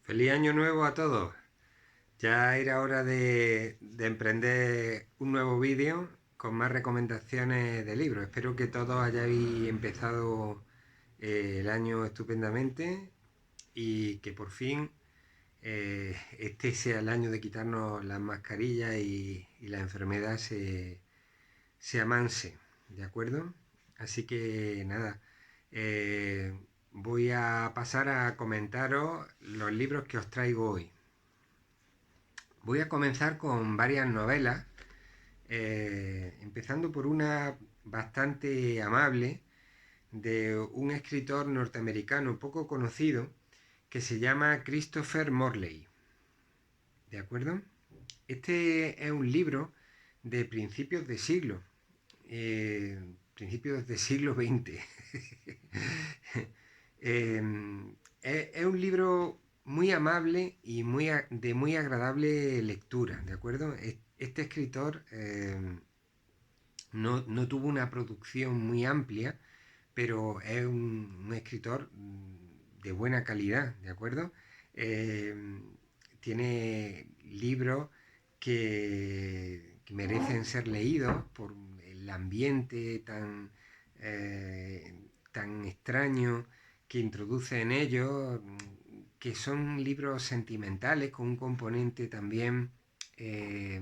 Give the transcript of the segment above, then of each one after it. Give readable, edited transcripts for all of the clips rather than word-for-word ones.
Feliz año nuevo a todos. Ya era hora de emprender un nuevo vídeo con más recomendaciones de libros. Espero que todos hayáis empezado el año estupendamente y que por fin este sea el año de quitarnos las mascarillas y la enfermedad se amanse, ¿de acuerdo? Así que nada, eh, voy a pasar a comentaros los libros que os traigo hoy. Voy a comenzar con varias novelas, empezando por una bastante amable de un escritor norteamericano poco conocido que se llama Christopher Morley. ¿De acuerdo? Este es un libro de principios de siglo, eh, principios del siglo XX. Es un libro muy amable y de muy agradable lectura, ¿de acuerdo? Este escritor no tuvo una producción muy amplia, pero es un escritor de buena calidad, ¿de acuerdo? Eh, Tiene libros que merecen ser leídos por el ambiente tan extraño que introduce en ellos, que son libros sentimentales con un componente también eh,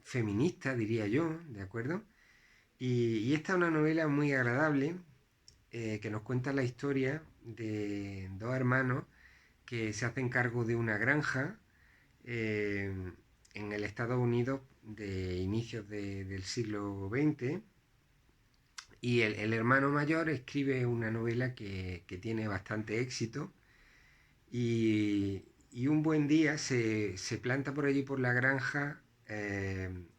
feminista, diría yo, ¿de acuerdo? Y esta es una novela muy agradable que nos cuenta la historia de dos hermanos que se hacen cargo de una granja eh, en el Estados Unidos de inicios del siglo XX. Y el hermano mayor escribe una novela que tiene bastante éxito y un buen día se planta por allí por la granja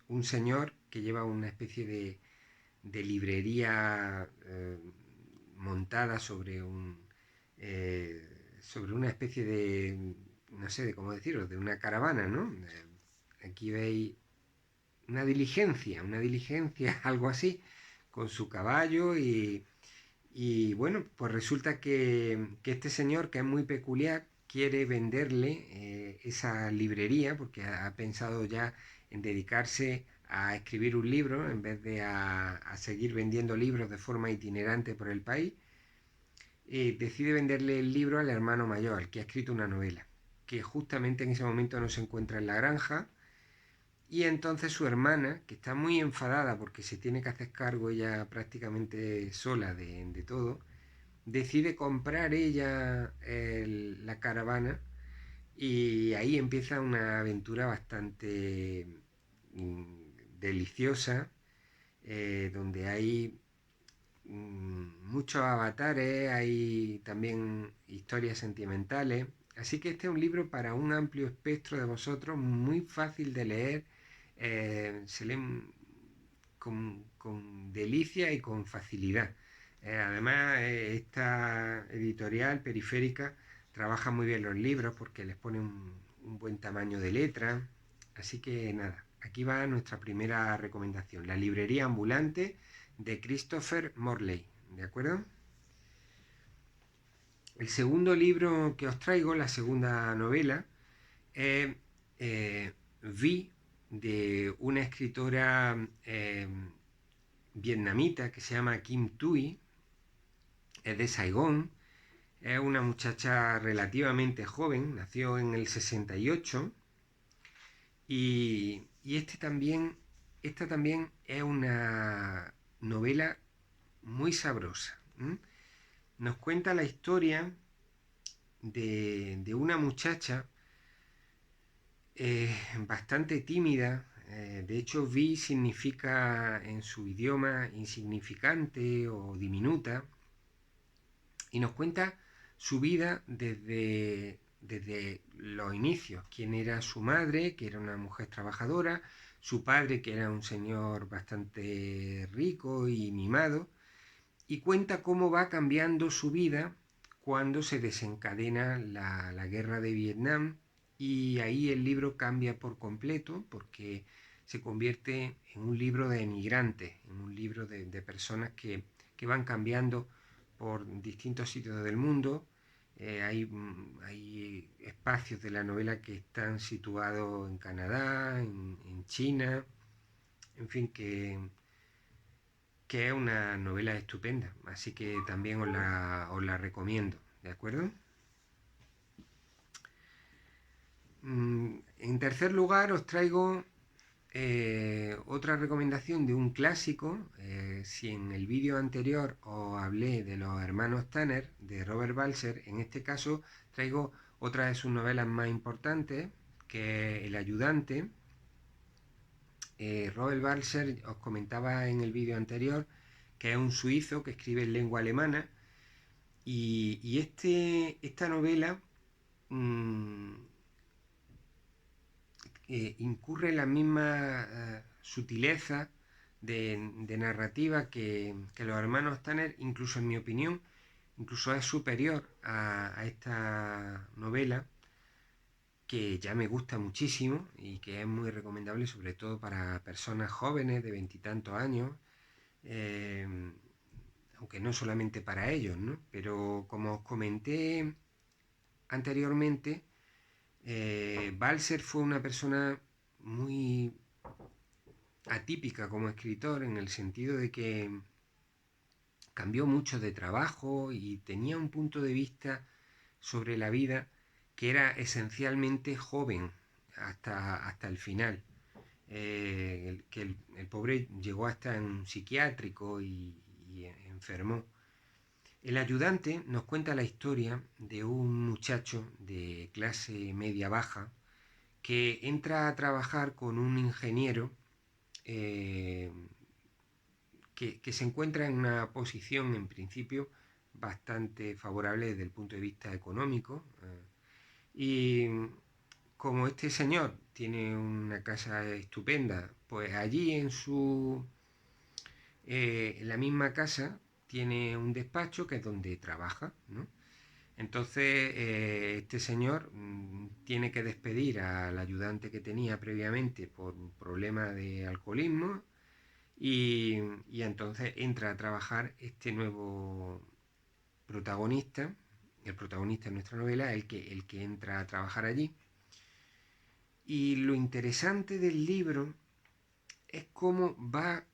un señor que lleva una especie de librería montada sobre una especie de, no sé de cómo decirlo, de una caravana, ¿no? Aquí veis una diligencia, algo así, con su caballo y bueno, pues resulta que este señor, que es muy peculiar, quiere venderle esa librería porque ha pensado ya en dedicarse a escribir un libro en vez de a seguir vendiendo libros de forma itinerante por el país. Decide venderle el libro al hermano mayor, al que ha escrito una novela, que justamente en ese momento no se encuentra en la granja. Y entonces su hermana, que está muy enfadada porque se tiene que hacer cargo ella prácticamente sola de todo, decide comprar ella la caravana y ahí empieza una aventura bastante deliciosa, donde hay muchos avatares, hay también historias sentimentales. Así que este es un libro para un amplio espectro de vosotros, muy fácil de leer, se lee con delicia y con facilidad. Además, esta editorial periférica trabaja muy bien los libros porque les pone un buen tamaño de letra. Así que nada, aquí va nuestra primera recomendación, La librería ambulante de Christopher Morley, ¿de acuerdo? El segundo libro que os traigo, la segunda novela, es Vi, de una escritora vietnamita que se llama Kim Thuy, es de Saigón, es una muchacha relativamente joven, nació en el 68 y esta también es una novela muy sabrosa. Nos cuenta la historia de una muchacha bastante tímida. De hecho, Vi significa en su idioma insignificante o diminuta. Y nos cuenta su vida desde los inicios. Quién era su madre, que era una mujer trabajadora, su padre, que era un señor bastante rico y mimado, y cuenta cómo va cambiando su vida cuando se desencadena la guerra de Vietnam y ahí el libro cambia por completo porque se convierte en un libro de emigrantes, en un libro de personas que van cambiando por distintos sitios del mundo Hay espacios de la novela que están situados en Canadá, en China, en fin, que es una novela estupenda, así que también os la recomiendo, ¿de acuerdo? En tercer lugar os traigo otra recomendación de un clásico. Si en el vídeo anterior os hablé de los hermanos Tanner, de Robert Balser, en este caso traigo otra de sus novelas más importantes, que es El ayudante. Robert Balser, os comentaba en el vídeo anterior, que es un suizo que escribe en lengua alemana, y esta novela mmm, incurre en la misma sutileza de narrativa que los hermanos Tanner, incluso en mi opinión, incluso es superior a esta novela, que ya me gusta muchísimo y que es muy recomendable sobre todo para personas jóvenes de veintitantos años, eh, aunque no solamente para ellos, ¿no? Pero como os comenté anteriormente, Balser fue una persona muy atípica como escritor, en el sentido de que cambió mucho de trabajo y tenía un punto de vista sobre la vida que era esencialmente joven hasta el final. El pobre llegó hasta en un psiquiátrico y enfermó. El ayudante nos cuenta la historia de un muchacho de clase media baja que entra a trabajar con un ingeniero eh, que se encuentra en una posición en principio bastante favorable desde el punto de vista económico. Y como este señor tiene una casa estupenda, pues allí en la misma casa tiene un despacho que es donde trabaja, ¿no? Entonces, este señor tiene que despedir al ayudante que tenía previamente por un problema de alcoholismo, y entonces entra a trabajar este nuevo protagonista. El protagonista de nuestra novela es el que entra a trabajar allí. Y lo interesante del libro es cómo va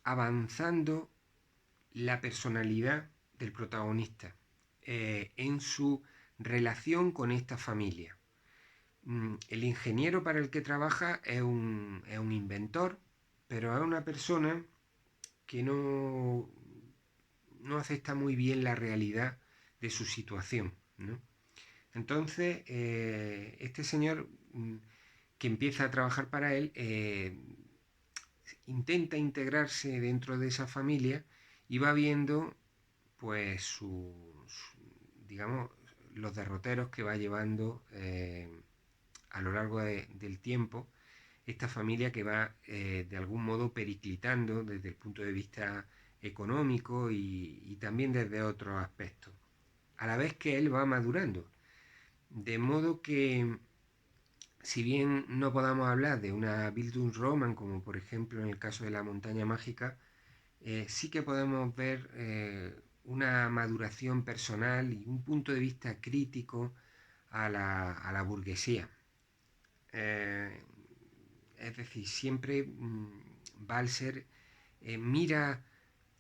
avanzando la personalidad del protagonista en su relación con esta familia. El ingeniero para el que trabaja es un inventor, pero es una persona que no acepta muy bien la realidad de su situación, ¿no? Entonces, este señor que empieza a trabajar para él intenta integrarse dentro de esa familia y va viendo, pues, digamos, los derroteros que va llevando a lo largo del tiempo esta familia, que va de algún modo periclitando desde el punto de vista económico y también desde otros aspectos, a la vez que él va madurando. De modo que, si bien no podamos hablar de una Bildungsroman, como por ejemplo en el caso de La montaña mágica, sí que podemos ver una maduración personal y un punto de vista crítico a la burguesía. Es decir, siempre Balser mira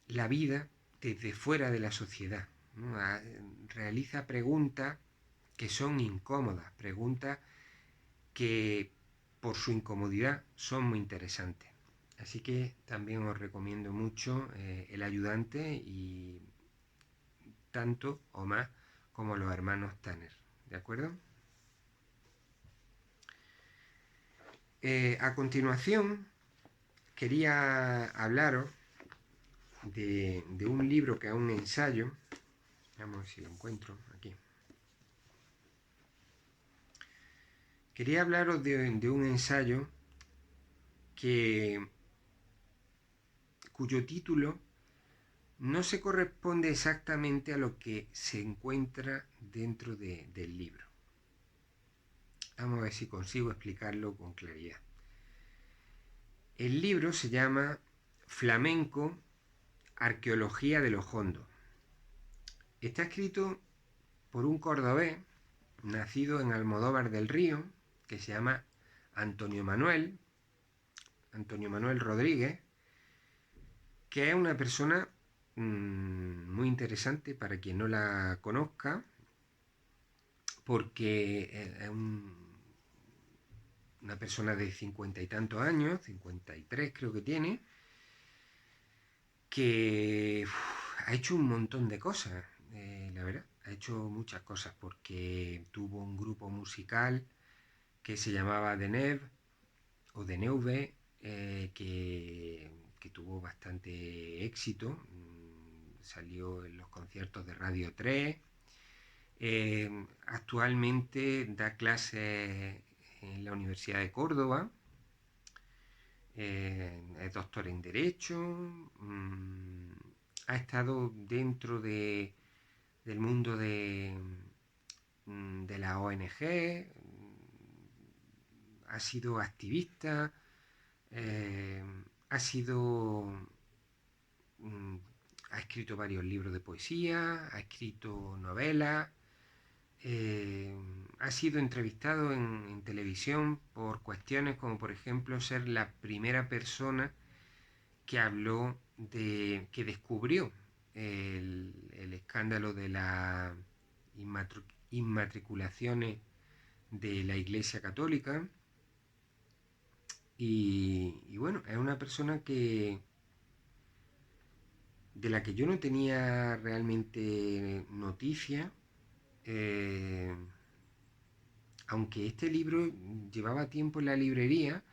la vida desde fuera de la sociedad, ¿no? Realiza preguntas que son incómodas, preguntas que por su incomodidad son muy interesantes. Así que también os recomiendo mucho El ayudante, y tanto o más como Los hermanos Tanner, ¿de acuerdo? A continuación quería hablaros de un libro que es un ensayo. Vamos a ver si lo encuentro aquí. Quería hablaros de un ensayo cuyo título no se corresponde exactamente a lo que se encuentra dentro del libro. Vamos a ver si consigo explicarlo con claridad. El libro se llama Flamenco, Arqueología de los Hondos. Está escrito por un cordobés nacido en Almodóvar del Río, que se llama Antonio Manuel Rodríguez, que es una persona muy interesante para quien no la conozca, porque es una persona de 50 y tantos años, 53 creo que tiene, que ha hecho un montón de cosas, la verdad, ha hecho muchas cosas, porque tuvo un grupo musical que se llamaba Denev o Deneuve, que tuvo bastante éxito, salió en los conciertos de Radio 3. Actualmente da clases en la Universidad de Córdoba, es doctor en Derecho, ha estado dentro del mundo de la ONG, ha sido activista, eh, ha sido mm, ha escrito varios libros de poesía, ha escrito novelas, eh, ha sido entrevistado en televisión por cuestiones como por ejemplo ser la primera persona que habló que descubrió el escándalo de las inmatriculaciones de la Iglesia Católica. Y bueno, es una persona de la que yo no tenía realmente noticia, eh, aunque este libro llevaba tiempo en la librería,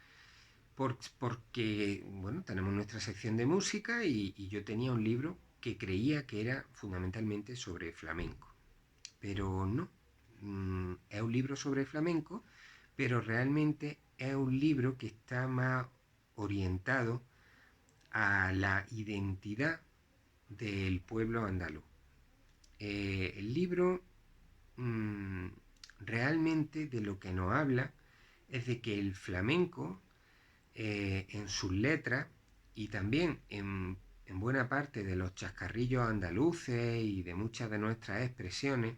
porque, bueno, tenemos nuestra sección de música y yo tenía un libro que creía que era fundamentalmente sobre flamenco. Pero no, es un libro sobre flamenco, pero realmente es un libro que está más orientado a la identidad del pueblo andaluz. El libro mmm, realmente de lo que nos habla es de que el flamenco, en sus letras y también en buena parte de los chascarrillos andaluces y de muchas de nuestras expresiones,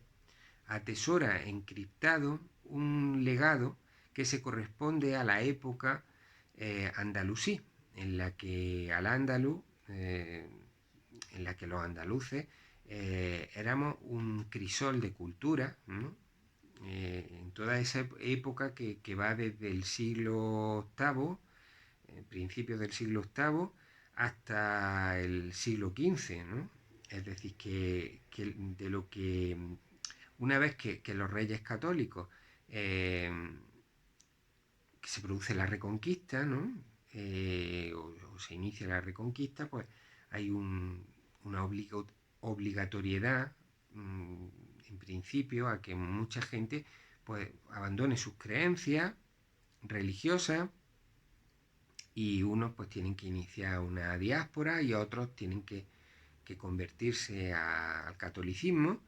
atesora encriptado un legado que se corresponde a la época andalusí, en la que al andaluz, en la que los andaluces éramos un crisol de cultura, ¿no? En toda esa época que va desde el siglo octavo, principios del siglo octavo, hasta el siglo XV, ¿no? Es decir, que de lo que una vez que los reyes católicos, eh, que se produce la reconquista, ¿no? O se inicia la reconquista, pues hay una obligatoriedad, en principio, a que mucha gente pues abandone sus creencias religiosas, y unos pues tienen que iniciar una diáspora y otros tienen que convertirse al catolicismo.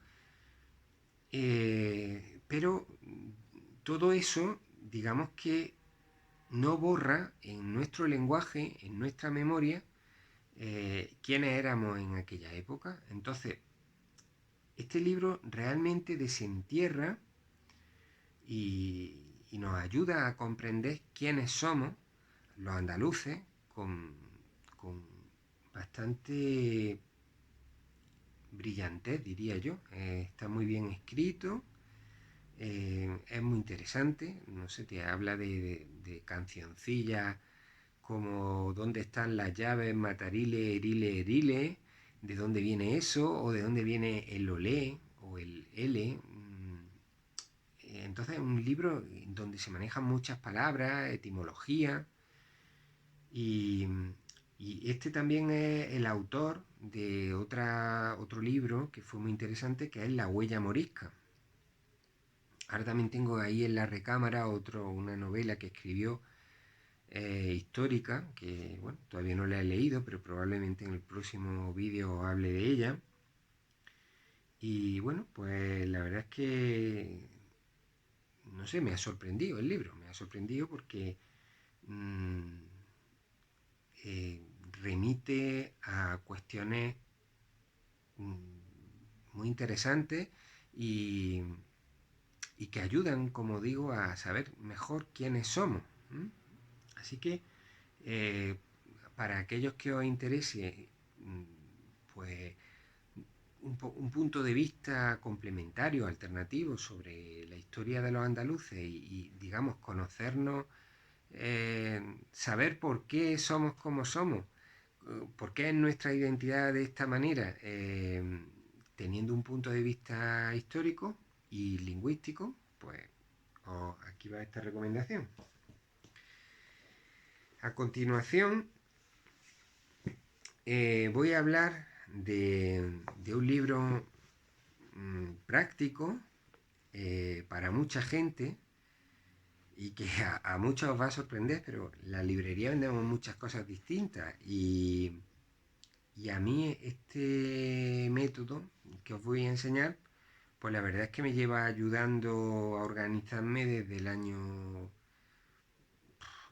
Pero todo eso, digamos que no borra en nuestro lenguaje, en nuestra memoria, quiénes éramos en aquella época. Entonces, este libro realmente desentierra y nos ayuda a comprender quiénes somos los andaluces con bastante brillantez, diría yo. Está muy bien escrito, es muy interesante, no sé, te habla de cancioncillas como ¿dónde están las llaves? Matarile, erile, erile, ¿de dónde viene eso? O ¿de dónde viene el olé o el L? Entonces es un libro donde se manejan muchas palabras, etimología, y, y este también es el autor de otro libro que fue muy interesante, que es La huella morisca. Ahora también tengo ahí en la recámara una novela que escribió, histórica, que bueno, todavía no la he leído, pero probablemente en el próximo vídeo hable de ella. Y bueno, pues la verdad es que, no sé, me ha sorprendido el libro, me ha sorprendido porque mmm, eh, remite a cuestiones muy interesantes y, y que ayudan, como digo, a saber mejor quiénes somos. ¿M? Así que eh, para aquellos que os interese, pues un punto de vista complementario, alternativo sobre la historia de los andaluces digamos, conocernos, saber por qué somos como somos, por qué es nuestra identidad de esta manera, teniendo un punto de vista histórico y lingüístico, pues aquí va esta recomendación. A continuación, voy a hablar de un libro práctico para mucha gente y que a muchos os va a sorprender, pero en la librería vendemos muchas cosas distintas y a mí este método que os voy a enseñar, pues la verdad es que me lleva ayudando a organizarme desde el año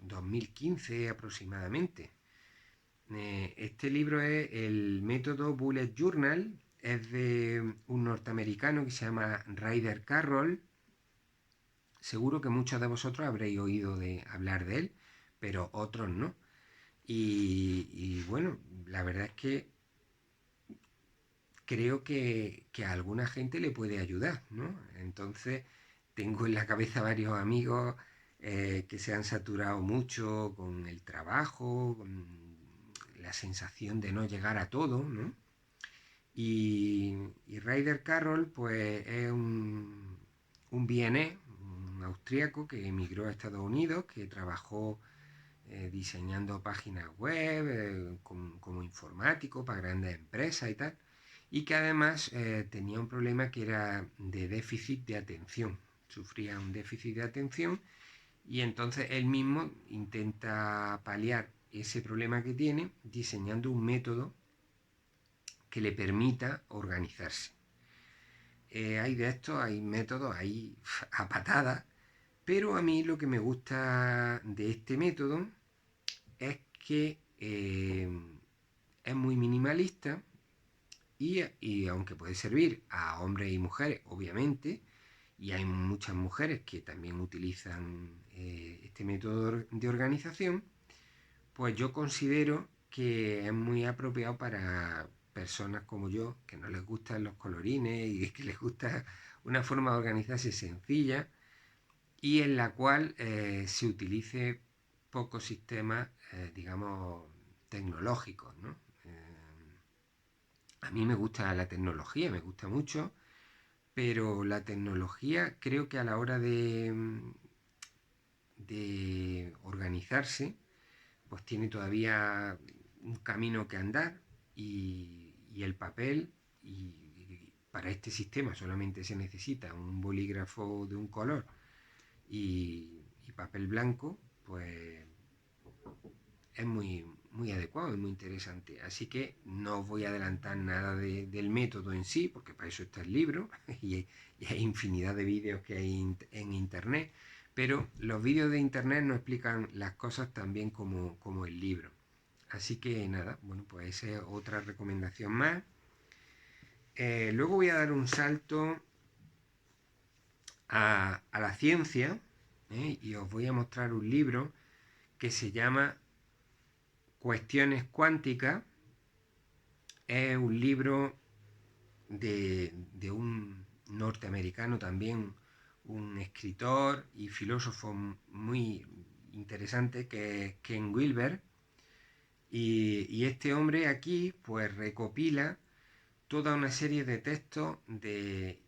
2015 aproximadamente. Este libro es el método Bullet Journal, es de un norteamericano que se llama Ryder Carroll. Seguro que muchos de vosotros habréis oído hablar de él, pero otros no. Bueno, la verdad es que creo que a alguna gente le puede ayudar, ¿no? Entonces, tengo en la cabeza varios amigos que se han saturado mucho con el trabajo, con la sensación de no llegar a todo, ¿no? Y Ryder Carroll, pues es un vienés, un austríaco que emigró a Estados Unidos, que trabajó diseñando páginas web, como informático para grandes empresas y tal, y que además tenía un problema que era de déficit de atención, sufría un déficit de atención y entonces él mismo intenta paliar ese problema que tiene diseñando un método que le permita organizarse. Hay de estos, hay métodos, hay a patadas, pero a mí lo que me gusta de este método es que es muy minimalista y aunque puede servir a hombres y mujeres, obviamente, y hay muchas mujeres que también utilizan este método de organización, pues yo considero que es muy apropiado para personas como yo, que no les gustan los colorines y que les gusta una forma de organizarse sencilla y en la cual se utilice pocos sistemas, digamos, tecnológicos, ¿no? A mí me gusta la tecnología, me gusta mucho, pero la tecnología creo que a la hora de organizarse, pues tiene todavía un camino que andar y el papel, y para este sistema solamente se necesita un bolígrafo de un color y papel blanco, pues es muy adecuado y muy interesante. Así que no os voy a adelantar nada del método en sí, porque para eso está el libro y hay infinidad de vídeos que hay en internet, pero los vídeos de internet no explican las cosas tan bien como el libro. Así que nada, bueno, pues esa es otra recomendación más. Luego voy a dar un salto a la ciencia, y os voy a mostrar un libro que se llama Cuestiones Cuánticas. Es un libro de un norteamericano también, un escritor y filósofo muy interesante que es Ken Wilber. Y este hombre aquí pues recopila toda una serie de textos de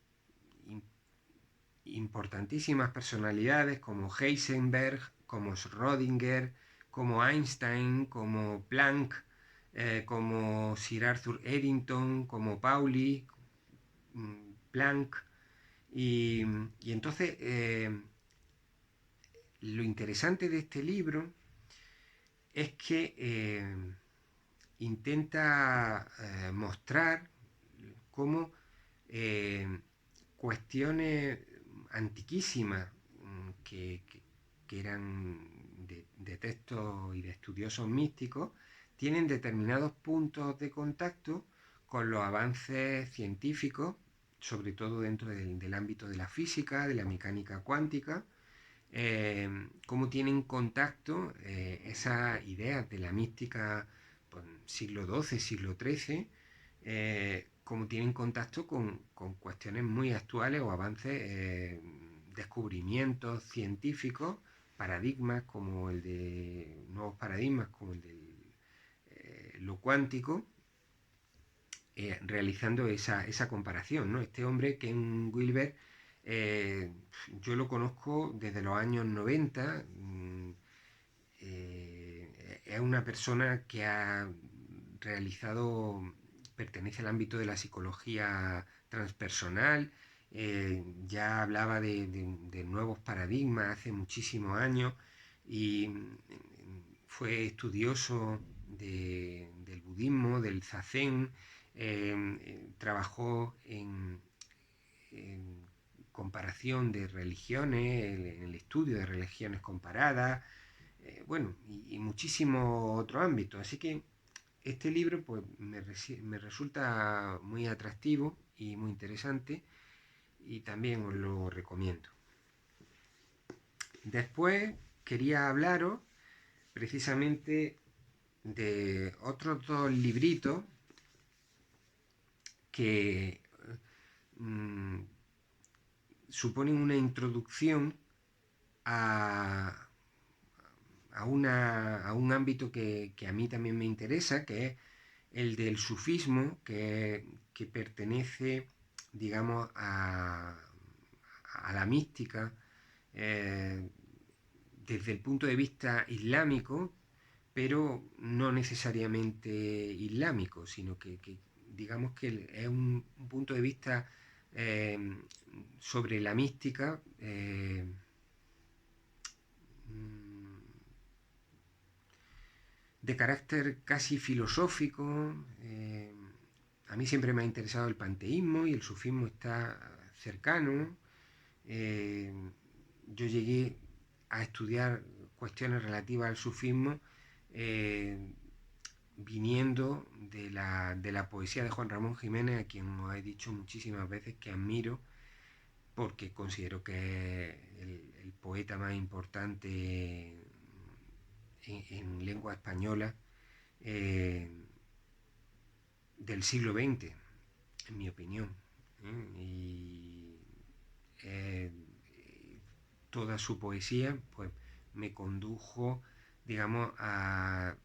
importantísimas personalidades como Heisenberg, como Schrödinger, como Einstein, como Planck, como Sir Arthur Eddington, como Pauli, Planck. Y entonces lo interesante de este libro es que intenta mostrar cómo cuestiones antiquísimas que eran de textos y de estudiosos místicos tienen determinados puntos de contacto con los avances científicos, sobre todo dentro del ámbito de la física, de la mecánica cuántica, cómo tienen contacto esas ideas de la mística, pues, siglo XII, siglo XIII, cómo tienen contacto con cuestiones muy actuales o avances, descubrimientos científicos, paradigmas como el de nuevos paradigmas como el de lo cuántico, realizando esa comparación, ¿no? Este hombre, Ken Wilber, eh, yo lo conozco desde los años 90. Es una persona que ha realizado, pertenece al ámbito de la psicología transpersonal, ya hablaba de nuevos paradigmas hace muchísimos años y fue estudioso del budismo, del zazen, trabajó en comparación de religiones, en el estudio de religiones comparadas, bueno, y muchísimos otros ámbitos. Así que este libro pues, me resulta muy atractivo y muy interesante y también os lo recomiendo. Después quería hablaros precisamente de otros dos libritos que mmm, suponen una introducción a, a un ámbito que a mí también me interesa, que es el del sufismo, que pertenece, digamos, a la mística desde el punto de vista islámico, pero no necesariamente islámico, sino que digamos que es un punto de vista eh, sobre la mística de carácter casi filosófico. A mí siempre me ha interesado el panteísmo y el sufismo está cercano. Eh, yo llegué a estudiar cuestiones relativas al sufismo eh, viniendo de la poesía de Juan Ramón Jiménez, a quien os he dicho muchísimas veces que admiro, porque considero que es el poeta más importante en lengua española del siglo XX, en mi opinión. Y eh, toda su poesía pues, me condujo, digamos, a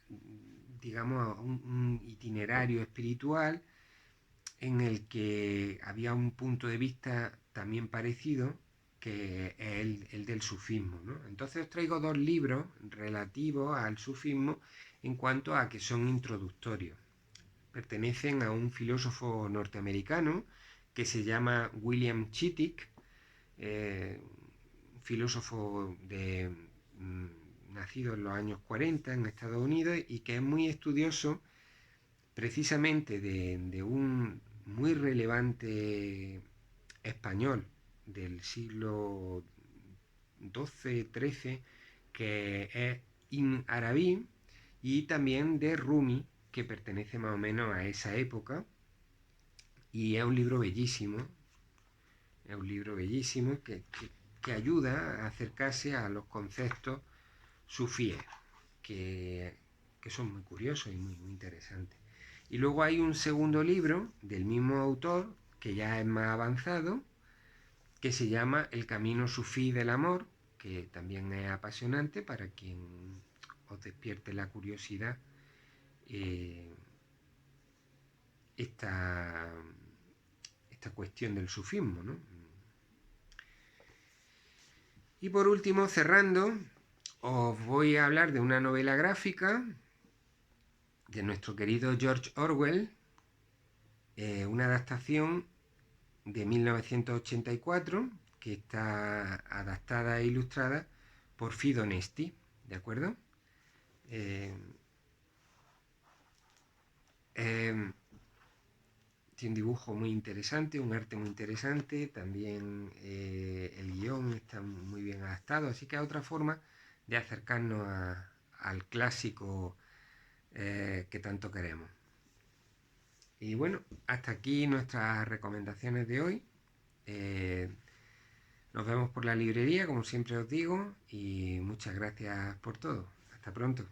un itinerario espiritual en el que había un punto de vista también parecido, que es el del sufismo, ¿no? Entonces os traigo dos libros relativos al sufismo en cuanto a que son introductorios. Pertenecen a un filósofo norteamericano que se llama William Chittick, filósofo nacido en los años 40 en Estados Unidos y que es muy estudioso precisamente de un muy relevante español del siglo XII-XIII, que es Ibn Arabi, y también de Rumi, que pertenece más o menos a esa época, y es un libro bellísimo que ayuda a acercarse a los conceptos sufíes, que, que son muy curiosos y muy interesantes. Y luego hay un segundo libro del mismo autor, que ya es más avanzado, que se llama El camino sufí del amor, que también es apasionante para quien os despierte la curiosidad eh, esta, esta cuestión del sufismo, ¿no? Y por último, cerrando, os voy a hablar de una novela gráfica de nuestro querido George Orwell, una adaptación de 1984 que está adaptada e ilustrada por Fido Nesti, ¿de acuerdo? Eh, eh, tiene un dibujo muy interesante, un arte muy interesante, también el guión está muy bien adaptado, así que es otra forma de acercarnos al clásico que tanto queremos. Y bueno, hasta aquí nuestras recomendaciones de hoy. Eh, Nos vemos por la librería, como siempre os digo, y muchas gracias por todo. Hasta pronto.